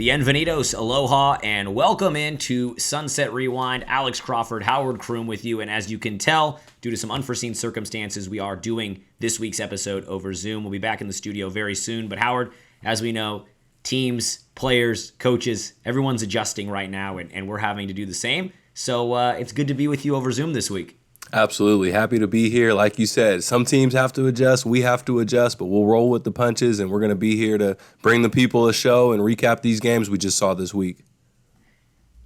Bienvenidos, aloha, and welcome into Sunset Rewind. Alex Crawford, Howard Croom with you, and as you can tell, due to some unforeseen circumstances, we are doing this week's episode over Zoom. We'll be back in the studio very soon, but Howard, as we know, teams, players, coaches, everyone's adjusting right now, and we're having to do the same, so it's good to be with you over Zoom this week. Absolutely. Happy to be here. Like you said, some teams have to adjust, we have to adjust, but we'll roll with the punches, and we're going to be here to bring the people a show and recap these games we just saw this week.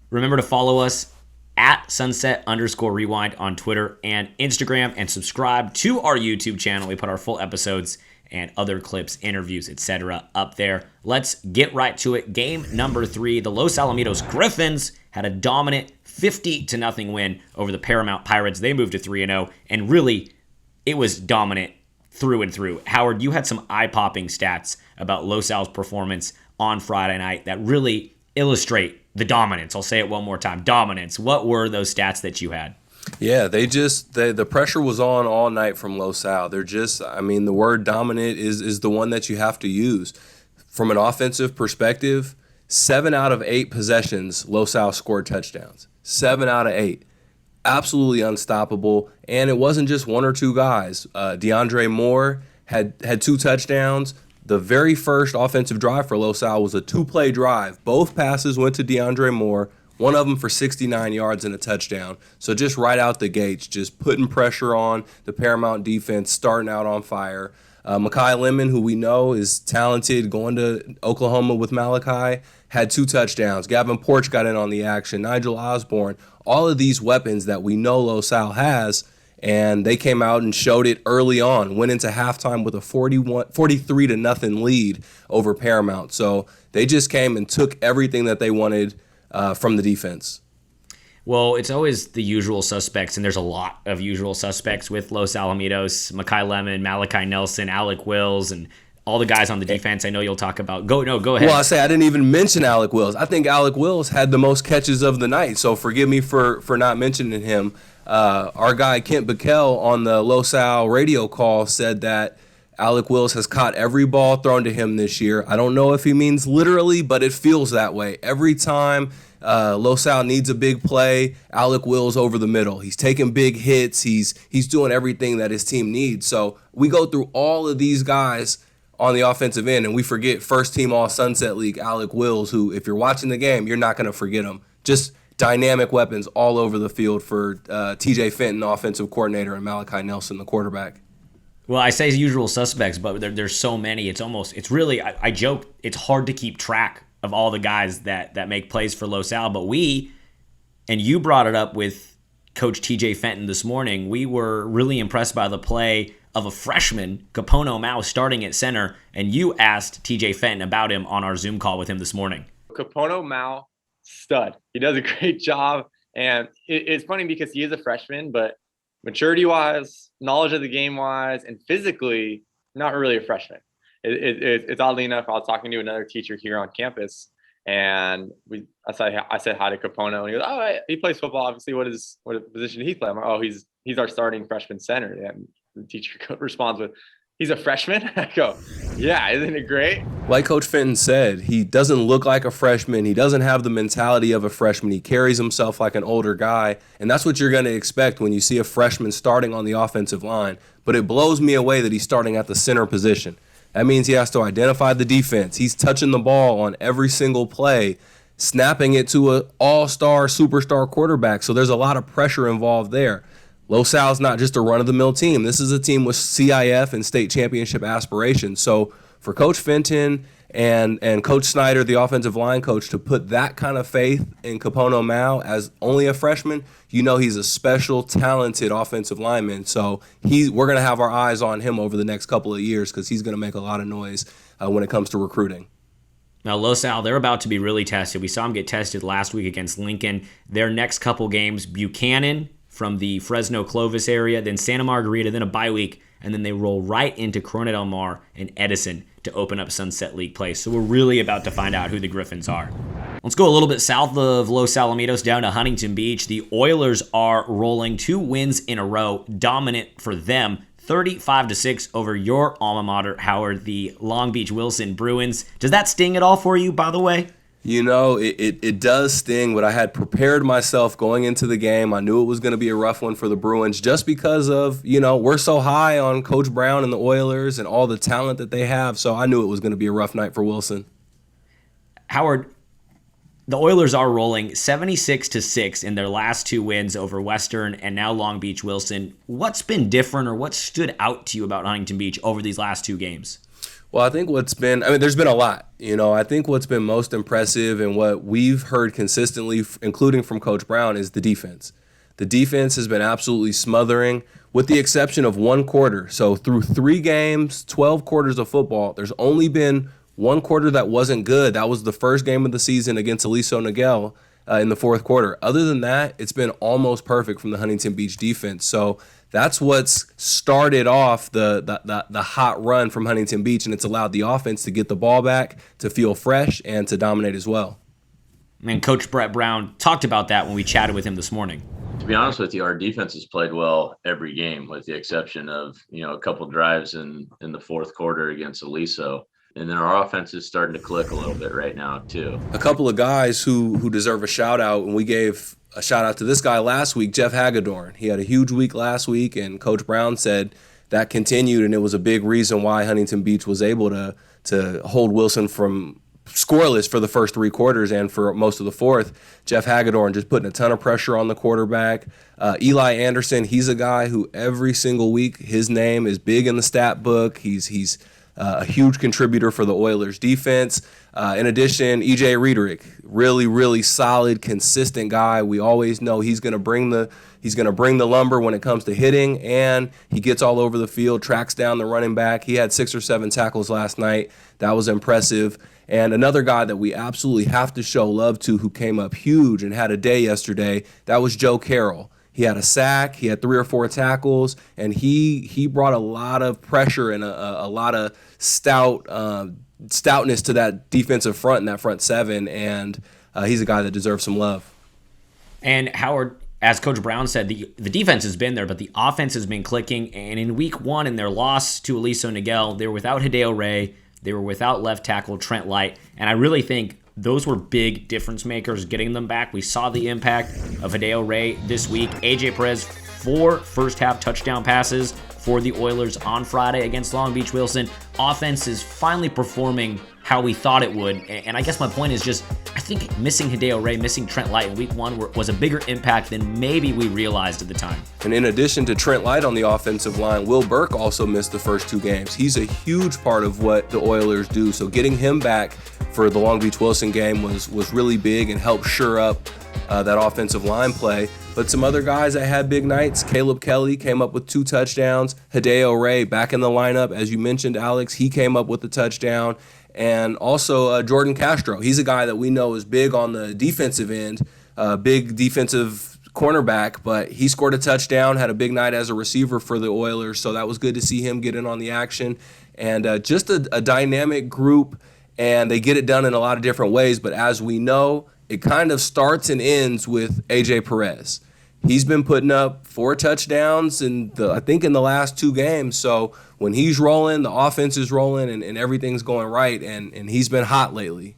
Remember to follow us at sunset_rewind on Twitter and Instagram, and subscribe to our YouTube channel. We put our full episodes and other clips, interviews, etc. up there. Let's get right to it. Game number 3, the Los Alamitos Griffins had a dominant 50-0 win over the Paramount Pirates. They moved to 3-0, and really, it was dominant through and through. Howard, you had some eye-popping stats about Los Al's performance on Friday night that really illustrate the dominance. I'll say it one more time, dominance. What were those stats that you had? Yeah, the pressure was on all night from Los Al. The word dominant is the one that you have to use. From an offensive perspective, 7 out of 8 possessions, Los Al scored touchdowns. 7 out of 8. Absolutely unstoppable. And it wasn't just one or two guys. DeAndre Moore had 2 touchdowns. The very first offensive drive for Los Al was a 2-play drive. Both passes went to DeAndre Moore, one of them for 69 yards and a touchdown. So just right out the gates, just putting pressure on the Paramount defense, starting out on fire. Mekhi Lemon, who we know is talented, going to Oklahoma with Malachi, had 2 touchdowns. Gavin Porch got in on the action. Nigel Osborne, all of these weapons that we know Los Al has, and they came out and showed it early on. Went into halftime with a 43-0 lead over Paramount. So they just came and took everything that they wanted from the defense. Well, it's always the usual suspects, and there's a lot of usual suspects with Los Alamitos. Mekhi Lemon, Malachi Nelson, Alec Wills, and all the guys on the defense I know you'll talk about. Go ahead. Well, I didn't even mention Alec Wills. I think Alec Wills had the most catches of the night, so forgive me for not mentioning him. Our guy Kent Bickel on the Los Al radio call said that Alec Wills has caught every ball thrown to him this year. I don't know if he means literally, but it feels that way. Every time Los Al needs a big play, Alec Wills over the middle. He's taking big hits. He's doing everything that his team needs. So we go through all of these guys on the offensive end, and we forget first-team All-Sunset League Alec Wills, who, if you're watching the game, you're not going to forget him. Just dynamic weapons all over the field for TJ Fenton, offensive coordinator, and Malachi Nelson, the quarterback. Well, I say usual suspects, but there's so many. It's really, I joke, it's hard to keep track of all the guys that make plays for Los Al. But and you brought it up with Coach TJ Fenton this morning, we were really impressed by the play of a freshman, Capono Mao, starting at center, and you asked TJ Fenton about him on our Zoom call with him this morning. Capono Mao, stud. He does a great job, and it's funny because he is a freshman, but maturity-wise, knowledge of the game-wise, and physically, not really a freshman. It's oddly enough, I was talking to another teacher here on campus, and I said hi to Capono, and he goes, "Oh, he plays football. Obviously, what position did he play?" I'm like, "Oh, he's our starting freshman center." And the teacher responds with, "He's a freshman?" I go, "Yeah, isn't it great?" Like Coach Fenton said, he doesn't look like a freshman. He doesn't have the mentality of a freshman. He carries himself like an older guy, and that's what you're going to expect when you see a freshman starting on the offensive line. But it blows me away that he's starting at the center position. That means he has to identify the defense. He's touching the ball on every single play, snapping it to an all-star, superstar quarterback. So there's a lot of pressure involved there. Los Al's not just a run-of-the-mill team. This is a team with CIF and state championship aspirations. So for Coach Fenton and Coach Snyder, the offensive line coach, to put that kind of faith in Capono Mao as only a freshman, you know he's a special, talented offensive lineman. So we're going to have our eyes on him over the next couple of years because he's going to make a lot of noise when it comes to recruiting. Now, Los Al, they're about to be really tested. We saw them get tested last week against Lincoln. Their next couple games, Buchanan from the Fresno Clovis area, then Santa Margarita, then a bye week, and then they roll right into Chrono Del Mar and Edison to open up Sunset League play. So we're really about to find out who the Griffins are. Let's go a little bit south of Los Alamitos down to Huntington Beach. The Oilers are rolling 2 wins in a row, dominant for them. 35-6 over your alma mater, Howard, the Long Beach Wilson Bruins. Does that sting at all for you, by the way? It does sting, but I had prepared myself going into the game. I knew it was going to be a rough one for the Bruins just because of, we're so high on Coach Brown and the Oilers and all the talent that they have. So I knew it was going to be a rough night for Wilson. Howard, the Oilers are rolling 76-6 in their last 2 wins over Western and now Long Beach Wilson. What's been different or what stood out to you about Huntington Beach over these last 2 games? Well, I think there's been a lot. I think what's been most impressive and what we've heard consistently, including from Coach Brown, is the defense. The defense has been absolutely smothering, with the exception of 1 quarter. So through 3 games, 12 quarters of football, there's only been 1 quarter that wasn't good. That was the first game of the season against Aliso Niguel in the 4th quarter. Other than that, it's been almost perfect from the Huntington Beach defense. So that's what's started off the hot run from Huntington Beach, and it's allowed the offense to get the ball back, to feel fresh, and to dominate as well. And Coach Brett Brown talked about that when we chatted with him this morning. To be honest with you, our defense has played well every game, with the exception of a couple drives in the 4th quarter against Aliso. And then our offense is starting to click a little bit right now, too. A couple of guys who deserve a shout-out, and we gave a shout-out to this guy last week, Jeff Hagedorn. He had a huge week last week, and Coach Brown said that continued, and it was a big reason why Huntington Beach was able to hold Wilson from scoreless for the first 3 quarters and for most of the 4th. Jeff Hagedorn just putting a ton of pressure on the quarterback. Eli Anderson, he's a guy who every single week, his name is big in the stat book. He's a huge contributor for the Oilers defense. In addition, E.J. Riedrich, really, really solid, consistent guy. We always know he's going to bring the lumber when it comes to hitting, and he gets all over the field, tracks down the running back. He had 6 or 7 tackles last night. That was impressive. And another guy that we absolutely have to show love to, who came up huge and had a day yesterday, that was Joe Carroll. He had a sack, he had 3 or 4 tackles, and he brought a lot of pressure and a lot of stoutness to that defensive front and that front 7, and he's a guy that deserves some love. And Howard, as Coach Brown said, the defense has been there, but the offense has been clicking. And in week 1, in their loss to Aliso Niguel, they were without Hideo Ray, they were without left tackle Trent Light, and I really think those were big difference makers getting them back. We saw the impact of Hideo Ray this week. AJ Perez, 4 first-half touchdown passes for the Oilers on Friday against Long Beach Wilson. Offense is finally performing how we thought it would. And I guess my point is just, I think missing Hideo Ray, missing Trent Light in week 1 was a bigger impact than maybe we realized at the time. And in addition to Trent Light on the offensive line, Will Burke also missed the first 2 games. He's a huge part of what the Oilers do. So getting him back for the Long Beach Wilson game was really big and helped shore up that offensive line play. But some other guys that had big nights, Caleb Kelly came up with 2 touchdowns. Hideo Ray back in the lineup, as you mentioned, Alex, he came up with a touchdown. And also Jordan Castro, he's a guy that we know is big on the defensive end, big defensive cornerback, but he scored a touchdown, had a big night as a receiver for the Oilers, so that was good to see him get in on the action. And just a dynamic group, and they get it done in a lot of different ways, but as we know, it kind of starts and ends with AJ Perez. He's been putting up 4 touchdowns I think in the last 2 games. So when he's rolling, the offense is rolling, and everything's going right, and he's been hot lately.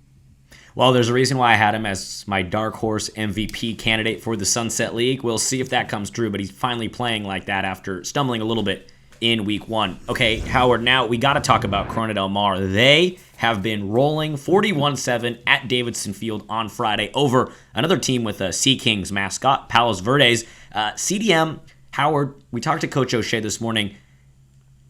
Well, there's a reason why I had him as my dark horse MVP candidate for the Sunset League. We'll see if that comes true, but he's finally playing like that after stumbling a little bit in week 1. Okay, Howard, now we got to talk about Chrono Del Mar. They have been rolling 41-7 at Davidson Field on Friday over another team with a Sea Kings mascot, Palos Verdes. CDM, Howard, we talked to Coach O'Shea this morning.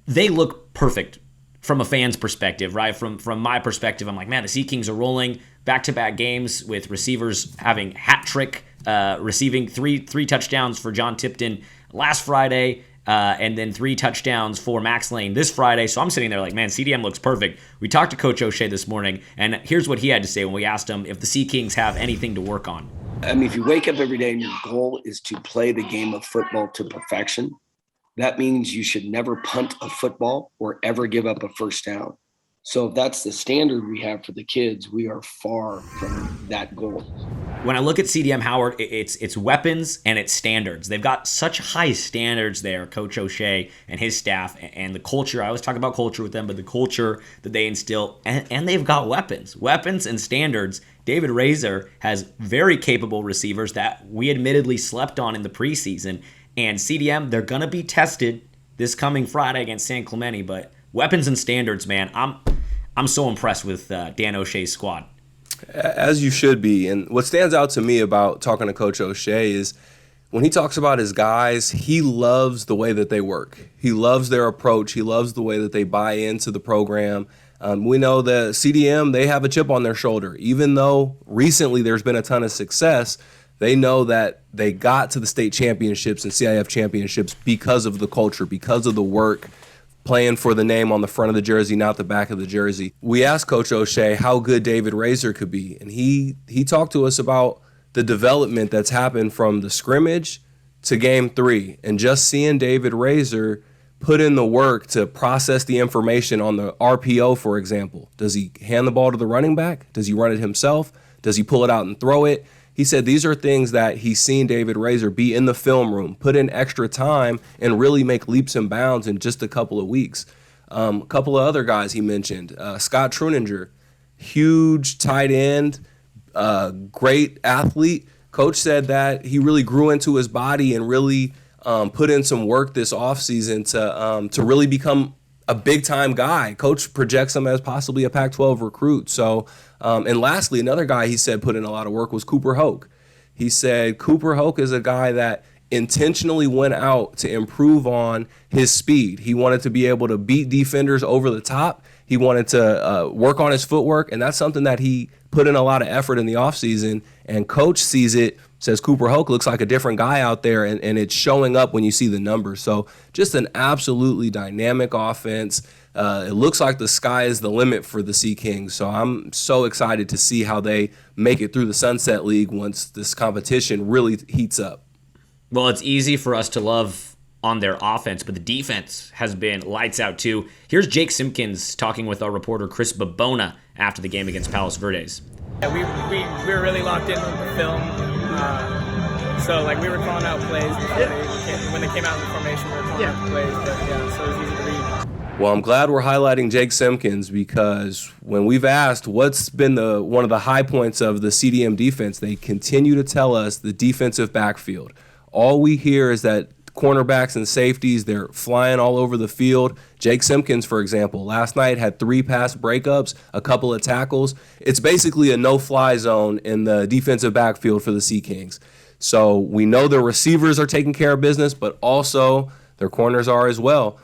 They look perfect from a fan's perspective, right? From my perspective, I'm like, man, the Sea Kings are rolling back-to-back games with receivers having hat trick, receiving three touchdowns for John Tipton last Friday, and then 3 touchdowns for Max Lane this Friday. So I'm sitting there like, man, CDM looks perfect. We talked to Coach O'Shea this morning, and here's what he had to say when we asked him if the Sea Kings have anything to work on. I mean, if you wake up every day and your goal is to play the game of football to perfection, that means you should never punt a football or ever give up a first down. So if that's the standard we have for the kids, we are far from that goal. When I look at CDM, Howard, it's weapons and it's standards. They've got such high standards there, Coach O'Shea and his staff, and the culture. I always talk about culture with them, but the culture that they instill, and they've got weapons and standards. David Razor has very capable receivers that we admittedly slept on in the preseason. And CDM, they're going to be tested this coming Friday against San Clemente. But weapons and standards, man, I'm so impressed with Dan O'Shea's squad. As you should be. And what stands out to me about talking to Coach O'Shea is when he talks about his guys, he loves the way that they work. He loves their approach. He loves the way that they buy into the program. We know the CDM, they have a chip on their shoulder. Even though recently there's been a ton of success, they know that they got to the state championships and CIF championships because of the culture, because of the work, playing for the name on the front of the jersey, not the back of the jersey. We asked Coach O'Shea how good David Razor could be, and he talked to us about the development that's happened from the scrimmage to game 3, and just seeing David Razor put in the work to process the information on the RPO, for example. Does he hand the ball to the running back? Does he run it himself? Does he pull it out and throw it? He said these are things that he's seen David Razor be in the film room, put in extra time, and really make leaps and bounds in just a couple of weeks. A couple of other guys he mentioned. Scott Truninger, huge tight end, great athlete. Coach said that he really grew into his body and really put in some work this offseason to really become a big-time guy. Coach projects him as possibly a Pac-12 recruit. So, and lastly, another guy he said put in a lot of work was Cooper Hoke. He said Cooper Hoke is a guy that intentionally went out to improve on his speed. He wanted to be able to beat defenders over the top. He wanted to work on his footwork, and that's something that he put in a lot of effort in the offseason. And Coach sees it, says Cooper Hoke looks like a different guy out there, and it's showing up when you see the numbers. So just an absolutely dynamic offense. It looks like the sky is the limit for the Sea Kings. So I'm so excited to see how they make it through the Sunset League once this competition really heats up. Well, it's easy for us to love on their offense, but the defense has been lights out too. Here's Jake Simpkins talking with our reporter Chris Babona after the game against Palos Verdes. Yeah, we were really locked in with the film. So we were calling out plays when they came out in the formation. We were calling out plays, but so it was easy to read. Well, I'm glad we're highlighting Jake Simpkins because when we've asked what's been one of the high points of the CDM defense, they continue to tell us the defensive backfield. All we hear is that cornerbacks and safeties, they're flying all over the field. Jake Simpkins, for example, last night had 3 pass breakups, a couple of tackles. It's basically a no-fly zone in the defensive backfield for the Sea Kings. So we know the receivers are taking care of business, but also their corners are as well.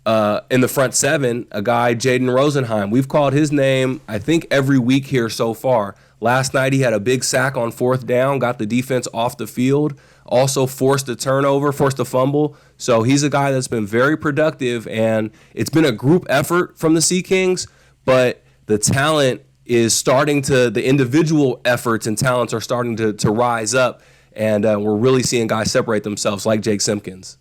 In the front 7, a guy, Jaden Rosenheim, we've called his name, I think, every week here so far. Last night he had a big sack on 4th down, got the defense off the field, also forced a turnover, forced a fumble. So he's a guy that's been very productive, and it's been a group effort from the Sea Kings, but the talent is the individual efforts and talents are starting to rise up, and we're really seeing guys separate themselves like Jake Simpkins.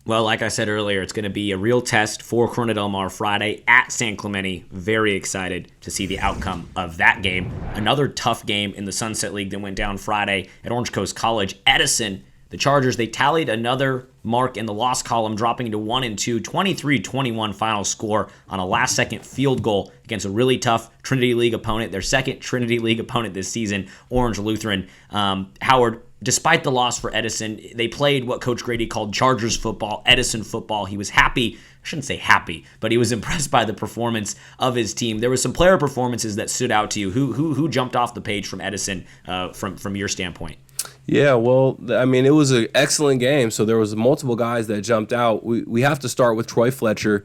Well, like I said earlier, it's going to be a real test for Chrono Del Mar Friday at San Clemente. Very excited to see the outcome of that game. Another tough game in the Sunset League that went down Friday at Orange Coast College. Edison, the Chargers, they tallied another mark in the loss column, dropping to 1-2, 23-21 final score on a last-second field goal against a really tough Trinity League opponent, their second Trinity League opponent this season, Orange Lutheran. Howard, despite the loss for Edison, they played what Coach Grady called Chargers football, Edison football. He was happy. I shouldn't say happy, but he was impressed by the performance of his team. There were some player performances that stood out to you. Who jumped off the page from Edison from your standpoint? Yeah, well, I mean, it was an excellent game. So there was multiple guys that jumped out. We have to start with Troy Fletcher.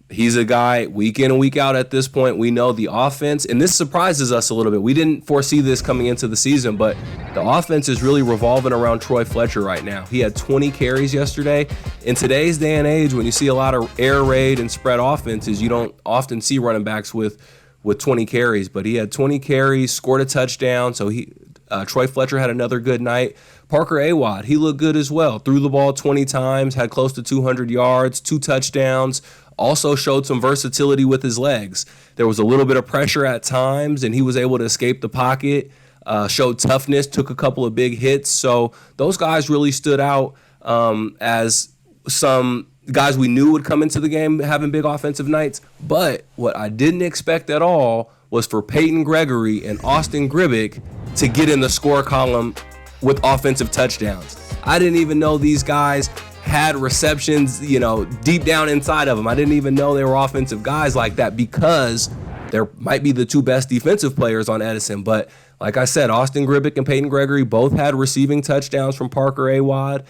He's a guy week in and week out at this point. We know the offense, and this surprises us a little bit. We didn't foresee this coming into the season, but the offense is really revolving around Troy Fletcher right now. He had 20 carries yesterday. In today's day and age, when you see a lot of air raid and spread offenses, you don't often see running backs with 20 carries, but he had 20 carries, scored a touchdown, so Troy Fletcher had another good night. Parker Awad, he looked good as well. Threw the ball 20 times, had close to 200 yards, 2 touchdowns. Also showed some versatility with his legs. There was a little bit of pressure at times, and he was able to escape the pocket, showed toughness, took a couple of big hits. So those guys really stood out as some guys we knew would come into the game having big offensive nights. But what I didn't expect at all was for Peyton Gregory and Austin Gribbick to get in the score column with offensive touchdowns. I didn't even know these guys had receptions, deep down inside of them. I didn't even know they were offensive guys like that, because there might be the two best defensive players on Edison. But like I said, Austin Gribbick and Peyton Gregory both had receiving touchdowns from Parker Awad,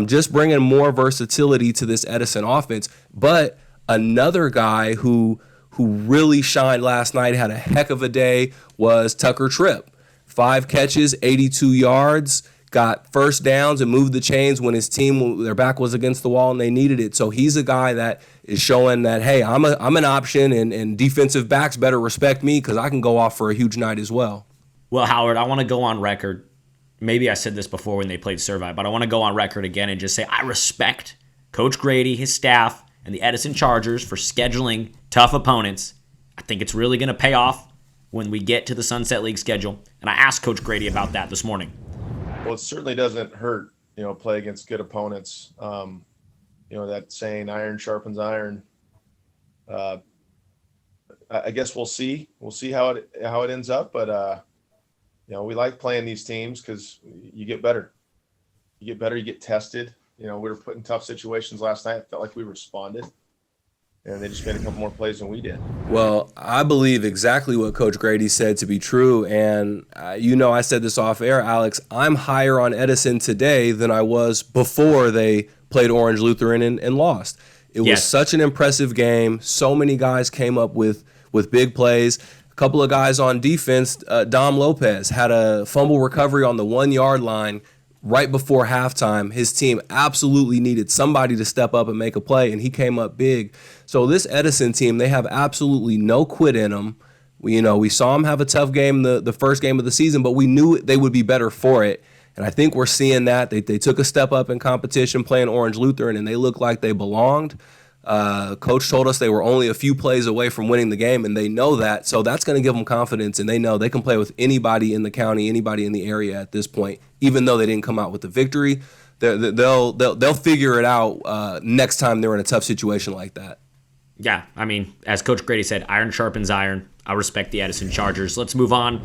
just bringing more versatility to this Edison offense. But another guy who really shined last night, had a heck of a day, was Tucker Tripp. 5 catches, 82 yards, got first downs and moved the chains when his team, their back was against the wall and they needed it. So he's a guy that is showing that, hey, I'm an option, and defensive backs better respect me because I can go off for a huge night as well. Well, Howard, I want to go on record. Maybe I said this before when they played Servite, but I want to go on record again and just say I respect Coach Grady, his staff, and the Edison Chargers for scheduling tough opponents. I think it's really going to pay off when we get to the Sunset League schedule. And I asked Coach Grady about that this morning. Well, it certainly doesn't hurt, play against good opponents. That saying, iron sharpens iron. I guess we'll see. We'll see how it ends up. But, we like playing these teams because you get better. You get tested. We were put in tough situations last night. I felt like we responded. And they just made a couple more plays than we did. Well, I believe exactly what Coach Grady said to be true. And, I said this off air, Alex, I'm higher on Edison today than I was before they played Orange Lutheran and lost. It was such an impressive game. So many guys came up with big plays. A couple of guys on defense, Dom Lopez had a fumble recovery on the 1-yard line right before halftime. His team absolutely needed somebody to step up and make a play, and he came up big. So this Edison team, they have absolutely no quit in them. We saw them have a tough game the first game of the season, but we knew they would be better for it. And I think we're seeing that. They took a step up in competition playing Orange Lutheran, and they looked like they belonged. Coach told us they were only a few plays away from winning the game, and they know that. So that's going to give them confidence, and they know they can play with anybody in the county, anybody in the area at this point. Even though they didn't come out with the victory, they'll figure it out next time they're in a tough situation like that. Yeah, as Coach Grady said, iron sharpens iron. I respect the Edison Chargers. Let's move on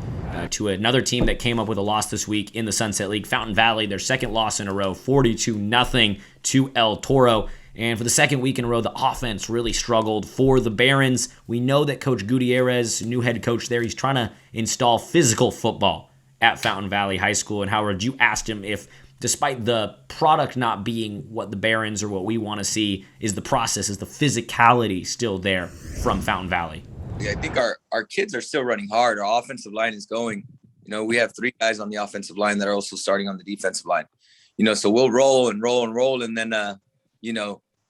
to another team that came up with a loss this week in the Sunset League, Fountain Valley, their second loss in a row, 42-0 to El Toro. And for the second week in a row, the offense really struggled for the Barons. We know that Coach Gutierrez, new head coach there, he's trying to install physical football at Fountain Valley High School. And Howard, you asked him if, despite the product not being what the Barons or what we want to see, is the process, is the physicality still there from Fountain Valley? I think our kids are still running hard. Our offensive line is going. We have 3 guys on the offensive line that are also starting on the defensive line. So we'll roll, and then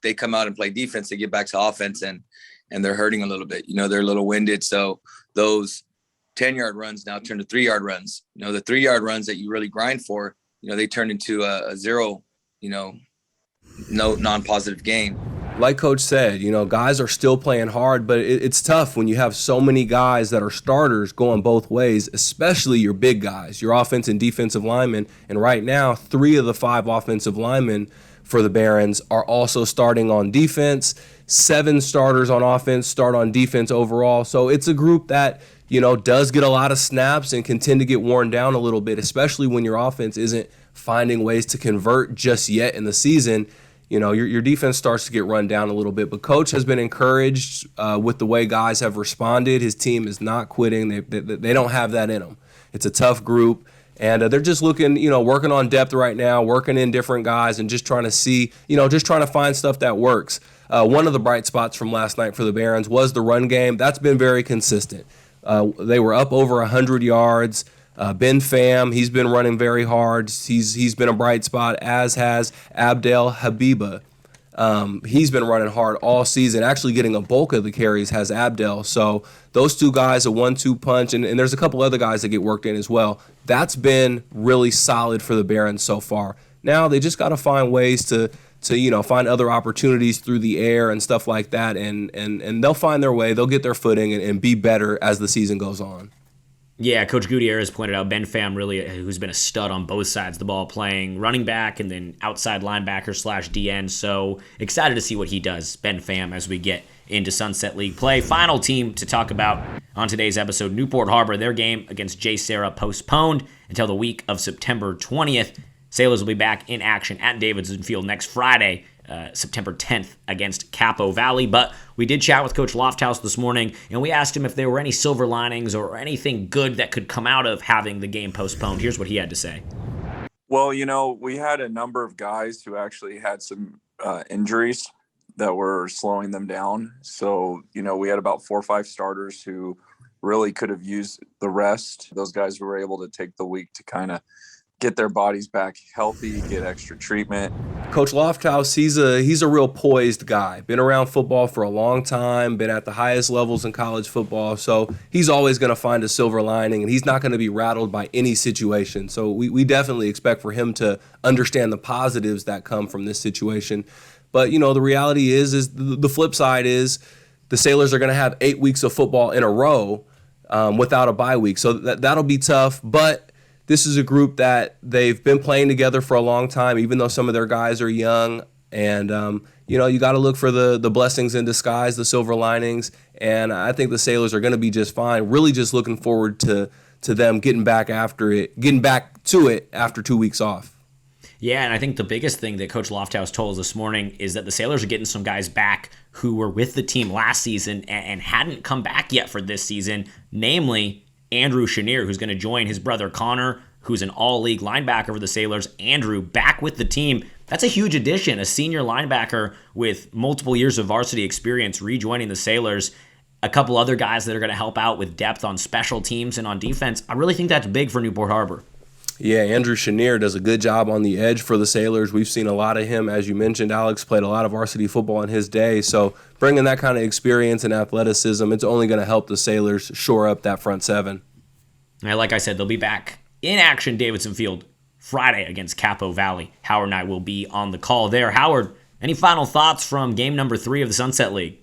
they come out and play defense. They get back to offense, and they're hurting a little bit. They're a little winded. So those 10-yard runs now turn to 3-yard runs. The 3-yard runs that you really grind for, they turn into a 0, no non-positive gain. Like Coach said, guys are still playing hard, but it's tough when you have so many guys that are starters going both ways, especially your big guys, your offense and defensive linemen. And right now, 3 of the 5 offensive linemen for the Barons are also starting on defense. 7 starters on offense start on defense overall. So it's a group that, does get a lot of snaps and can tend to get worn down a little bit, especially when your offense isn't finding ways to convert just yet in the season. Your defense starts to get run down a little bit. But Coach has been encouraged with the way guys have responded. His team is not quitting. They don't have that in them. It's a tough group. And they're just looking, working on depth right now, working in different guys and just trying to see, just trying to find stuff that works. One of the bright spots from last night for the Barons was the run game. That's been very consistent. They were up over 100 yards. Ben Pham, he's been running very hard. He's been a bright spot, as has Abdel Habiba. He's been running hard all season. Actually getting a bulk of the carries has Abdel. So those 2 guys, a 1-2 punch, and there's a couple other guys that get worked in as well. That's been really solid for the Barons so far. Now they just got to find ways to find other opportunities through the air and stuff like that, and they'll find their way. They'll get their footing and be better as the season goes on. Yeah, Coach Gutierrez pointed out Ben Pham really, who's been a stud on both sides of the ball, playing running back and then outside linebacker / DN. So excited to see what he does, Ben Pham, as we get into Sunset League play. Final team to talk about on today's episode, Newport Harbor. Their game against J. Sarah postponed until the week of September 20th. Sailors will be back in action at Davidson Field next Friday, September 10th against Capo Valley. But we did chat with Coach Lofthouse this morning, and we asked him if there were any silver linings or anything good that could come out of having the game postponed. Here's what he had to say. Well, we had a number of guys who actually had some injuries that were slowing them down. So, we had about 4 or 5 starters who really could have used the rest. Those guys were able to take the week to kind of get their bodies back healthy, get extra treatment. Coach Lofthouse, he's a real poised guy. Been around football for a long time, been at the highest levels in college football. So he's always going to find a silver lining, and he's not going to be rattled by any situation. So we definitely expect for him to understand the positives that come from this situation. But, the reality is the flip side is the Sailors are going to have 8 weeks of football in a row without a bye week. So that'll be tough. But this is a group that they've been playing together for a long time, even though some of their guys are young. And, you got to look for the blessings in disguise, the silver linings. And I think the Sailors are going to be just fine. Really just looking forward to them getting back to it after 2 weeks off. Yeah, and I think the biggest thing that Coach Lofthouse told us this morning is that the Sailors are getting some guys back who were with the team last season and hadn't come back yet for this season, namely Andrew Chenier, who's going to join his brother Connor, who's an all-league linebacker for the Sailors. Andrew back with the team. That's a huge addition, a senior linebacker with multiple years of varsity experience rejoining the Sailors. A couple other guys that are going to help out with depth on special teams and on defense. I really think that's big for Newport Harbor. Yeah, Andrew Chenier does a good job on the edge for the Sailors. We've seen a lot of him. As you mentioned, Alex played a lot of varsity football in his day. So bringing that kind of experience and athleticism, it's only going to help the Sailors shore up that front seven. And like I said, they'll be back in action Davidson Field Friday against Capo Valley. Howard and I will be on the call there. Howard, any final thoughts from game number 3 of the Sunset League?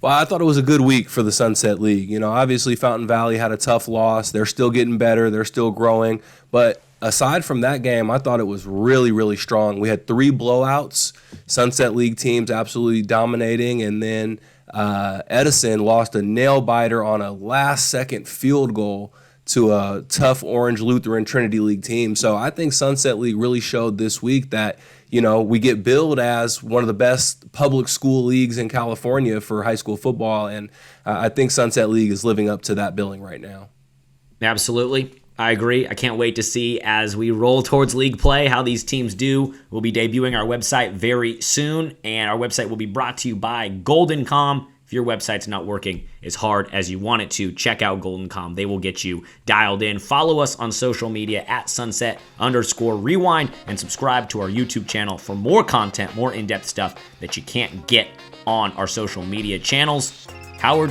Well, I thought it was a good week for the Sunset League. Obviously Fountain Valley had a tough loss. They're still getting better. They're still growing. But aside from that game, I thought it was really, really strong. We had 3 blowouts, Sunset League teams absolutely dominating, and then Edison lost a nail-biter on a last-second field goal to a tough Orange Lutheran Trinity League team. So I think Sunset League really showed this week that, we get billed as one of the best public school leagues in California for high school football, and I think Sunset League is living up to that billing right now. Absolutely. I agree. I can't wait to see as we roll towards league play how these teams do. We'll be debuting our website very soon, and our website will be brought to you by GoldenCom. If your website's not working as hard as you want it to, check out GoldenCom. They will get you dialed in. Follow us on social media at Sunset_Rewind and subscribe to our YouTube channel for more content, more in-depth stuff that you can't get on our social media channels. Howard,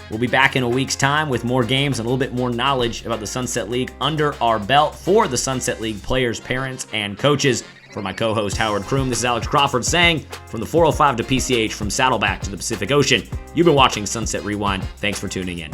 we'll be back in a week's time with more games and a little bit more knowledge about the Sunset League under our belt for the Sunset League players, parents, and coaches. For my co-host Howard Croom, this is Alex Crawford saying, from the 405 to PCH, from Saddleback to the Pacific Ocean, you've been watching Sunset Rewind. Thanks for tuning in.